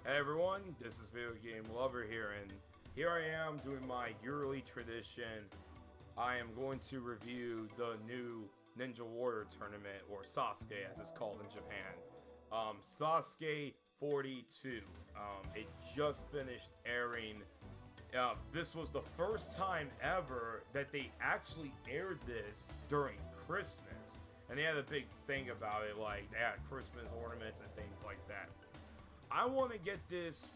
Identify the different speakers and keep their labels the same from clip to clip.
Speaker 1: Hey everyone, this is Video Game Lover here, and here I am doing my yearly tradition. I am going to review the new Ninja Warrior tournament, or Sasuke as it's called in Japan. Sasuke 42. It just finished airing. This was the first time ever that they actually aired this during Christmas. And they had a big thing about it, like they had Christmas ornaments and things like that. I want to get this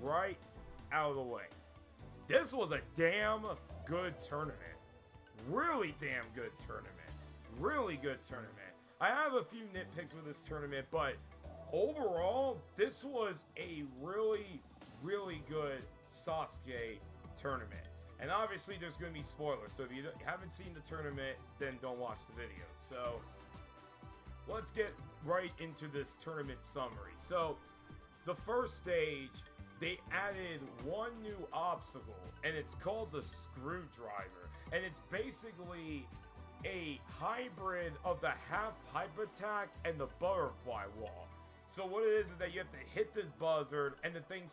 Speaker 1: right out of the way. This was a damn good tournament. Really damn good tournament. Really good tournament. I have a few nitpicks with this tournament, but overall, this was a really, really good Sasuke tournament. And obviously, there's going to be spoilers, so if you haven't seen the tournament, then don't watch the video. So, let's get right into this tournament summary. So, the first stage, they added one new obstacle, and it's called the Screwdriver. And it's basically a hybrid of the half pipe attack and the butterfly wall. So what it is that you have to hit this buzzard, and the thing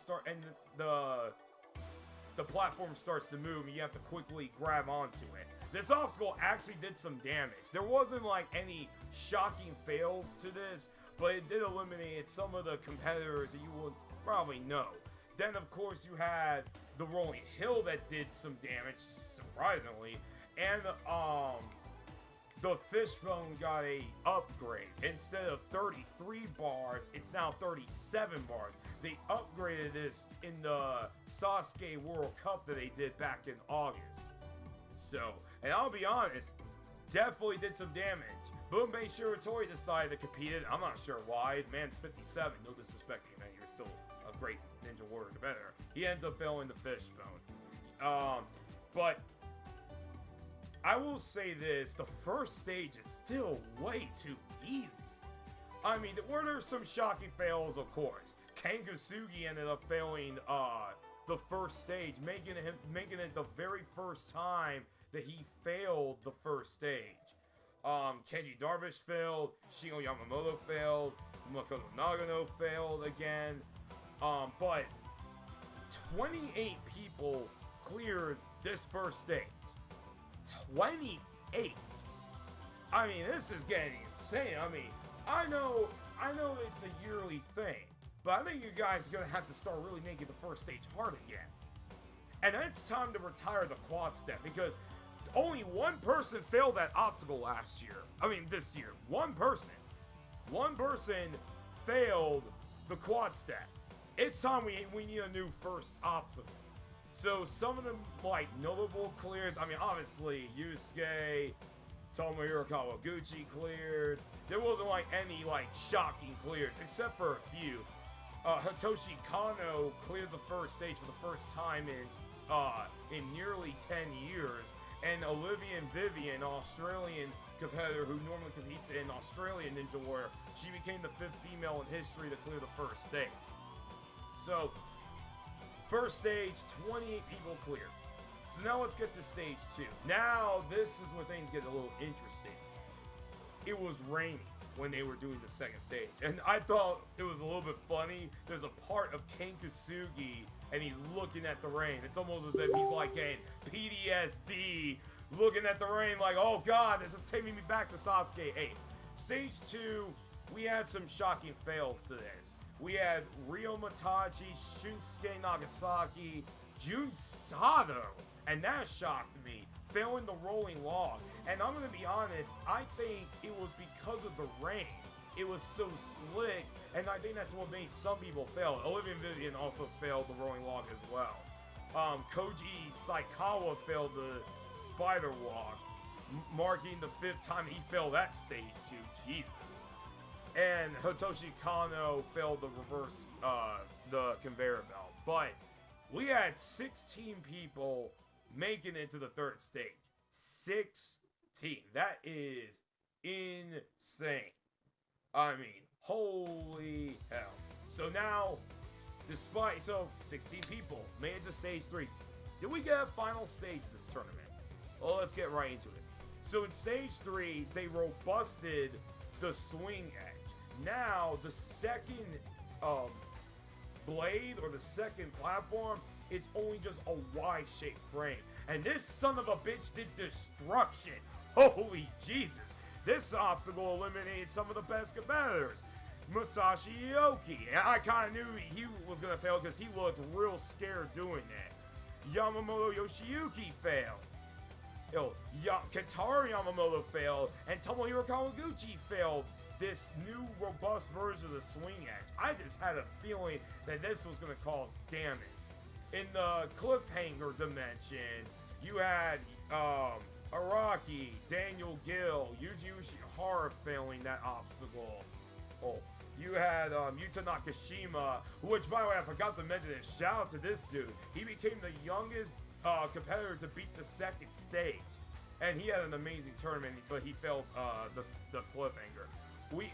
Speaker 1: the platform starts to move, and you have to quickly grab onto it. This obstacle actually did some damage. There wasn't like any shocking fails to this, but it did eliminate some of the competitors that you would probably know. Then, of course, you had the rolling hill that did some damage, surprisingly, and the fishbone got a upgrade. Instead of 33 bars, it's now 37 bars. They upgraded this in the Sasuke World Cup that they did back in August. So, and I'll be honest, definitely did some damage. Boonbei Shiratori decided to compete it. I'm not sure why. The man's 57. No disrespect to you, man. You're still a great Ninja Warrior competitor. He ends up failing the fishbone. But I will say this. The first stage is still way too easy. I mean, were there some shocking fails? Of course. Kankusugi ended up failing the first stage, making it the very first time that he failed the first stage. Kenji Darvish failed, Shingo Yamamoto failed, Makoto Nagano failed again, but 28 people cleared this first stage. 28! I mean, this is getting insane. I mean, I know it's a yearly thing, but I think you guys are going to have to start really making the first stage hard again. And it's time to retire the quad step, because only one person failed that obstacle last year. I mean, this year. One person. One person failed the quad step. It's time we need a new first obstacle. So some of them, like, notable clears. I mean, obviously, Yusuke, Tomohiro Kawaguchi cleared. There wasn't, like, any, like, shocking clears, except for a few. Hitoshi Kano cleared the first stage for the first time in nearly 10 years. And Olivia Vivian, an Australian competitor who normally competes in Australian Ninja Warrior, she became the 5th female in history to clear the first stage. So, first stage, 28 people cleared. So now let's get to stage 2. Now, this is where things get a little interesting. It was raining when they were doing the second stage. And I thought it was a little bit funny. There's a part of Kankusugi, and he's looking at the rain. It's almost as if he's like getting PTSD, looking at the rain like, oh god, this is taking me back to Sasuke 8. Stage 2, we had some shocking fails to this. We had Ryo Matachi, Shunsuke Nagasaki, Jun Sato, and that shocked me, failing the rolling log. And I'm going to be honest, I think it was because of the rain. It was so slick, and I think that's what made some people fail. Olivia Vivian also failed the rolling log as well. Koji Saikawa failed the spider walk, marking the 5th time he failed that stage too. Jesus. And Hitoshi Kano failed the reverse, the conveyor belt. But we had 16 people making it to the 3rd stage. 16. That is insane. I mean, holy hell. So now, 16 people made it to stage 3. Did we get a final stage this tournament? Well, let's get right into it. So in stage 3, they robusted the swing edge. Now, the second blade or the second platform, it's only just a Y-shaped frame. And this son of a bitch did destruction. Holy Jesus. This obstacle eliminated some of the best competitors. Masashi Ioki. I kind of knew he was going to fail because he looked real scared doing that. Yamamoto Yoshiyuki failed. Kentaro Yamamoto failed, and Tomohiro Kawaguchi failed this new robust version of the swing edge. I just had a feeling that this was going to cause damage. In the cliffhanger dimension, you had Araki, Daniel Gill, Yuji Ushihara failing that obstacle. You had Yuta Nakashima, which, by the way, I forgot to mention it. Shout out to this dude. He became the youngest competitor to beat the second stage. And he had an amazing tournament, but he failed the cliffhanger. We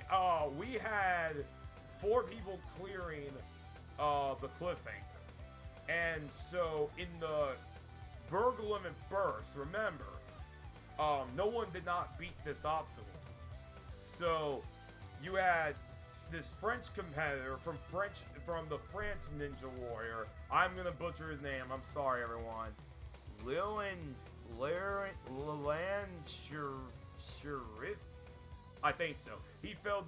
Speaker 1: had 4 people clearing the cliffhanger. And so in the Virgo Limit Burst, remember, no one did not beat this obstacle. So you had this French competitor from the France Ninja Warrior. I'm gonna butcher his name. I'm sorry, everyone. Sharif. I think so. He failed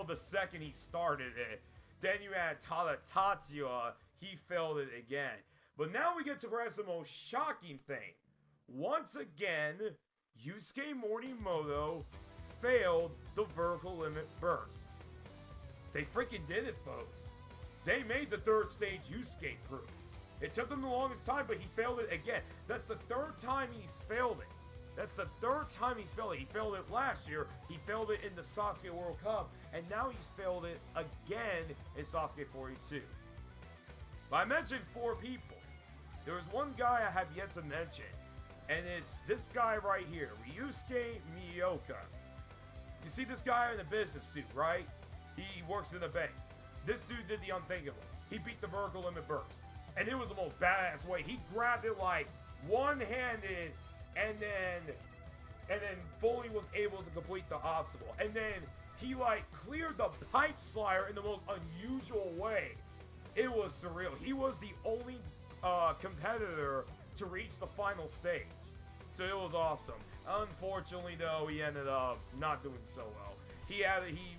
Speaker 1: the second he started it. Then you had Tatsuya. He failed it again. But now we get to perhaps the most shocking thing. Once again, Yusuke Morimoto failed the Vertical Limit Burst. They freaking did it, folks. They made the third stage Yusuke proof. It took him the longest time, but he failed it again. That's the third time he's failed it. That's the third time he's failed it. He failed it last year. He failed it in the Sasuke World Cup. And now he's failed it again in Sasuke 42. But I mentioned 4 people. There was one guy I have yet to mention. And it's this guy right here, Ryusuke Miyoka. You see this guy in the business suit, right? He works in the bank. This dude did the unthinkable. He beat the Vertical Limit Burst. And it was the most badass way. He grabbed it like one-handed and then fully was able to complete the obstacle. And then he like cleared the pipe slider in the most unusual way. It was surreal. He was the only competitor to reach the final stage. So it was awesome. Unfortunately, though, he ended up not doing so well. He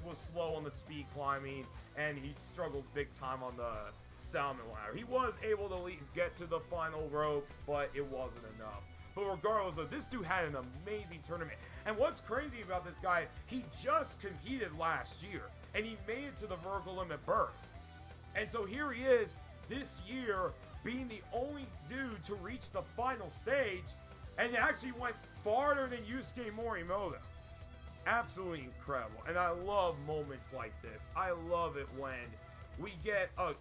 Speaker 1: was slow on the speed climbing, and he struggled big time on the salmon ladder. He was able to at least get to the final rope, but it wasn't enough. But regardless of this, dude had an amazing tournament. And what's crazy about this guy, he just competed last year, and he made it to the Vertical Limit Burst. And so here he is, this year, being the only dude to reach the final stage, and actually went farther than Yusuke Morimoto. Absolutely incredible. And I love moments like this. I love it when we get a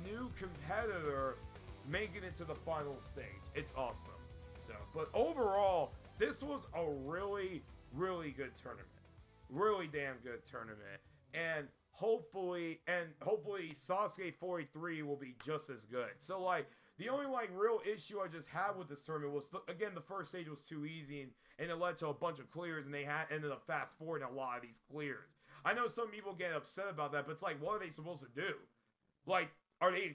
Speaker 1: new competitor making it to the final stage. It's awesome. So, but overall, this was a really, really good tournament. Really damn good tournament. And hopefully Sasuke 43 will be just as good. So like the only like real issue I just had with this tournament was again the first stage was too easy and it led to a bunch of clears and they ended up fast forwarding a lot of these clears. I know some people get upset about that, but it's like, what are they supposed to do? Like, are they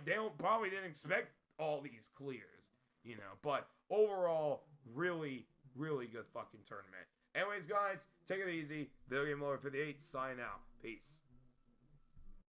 Speaker 1: they probably didn't expect all these clears, you know? But overall, really, really good fucking tournament. Anyways, guys, take it easy. Video Game Lord 58, sign out. Peace.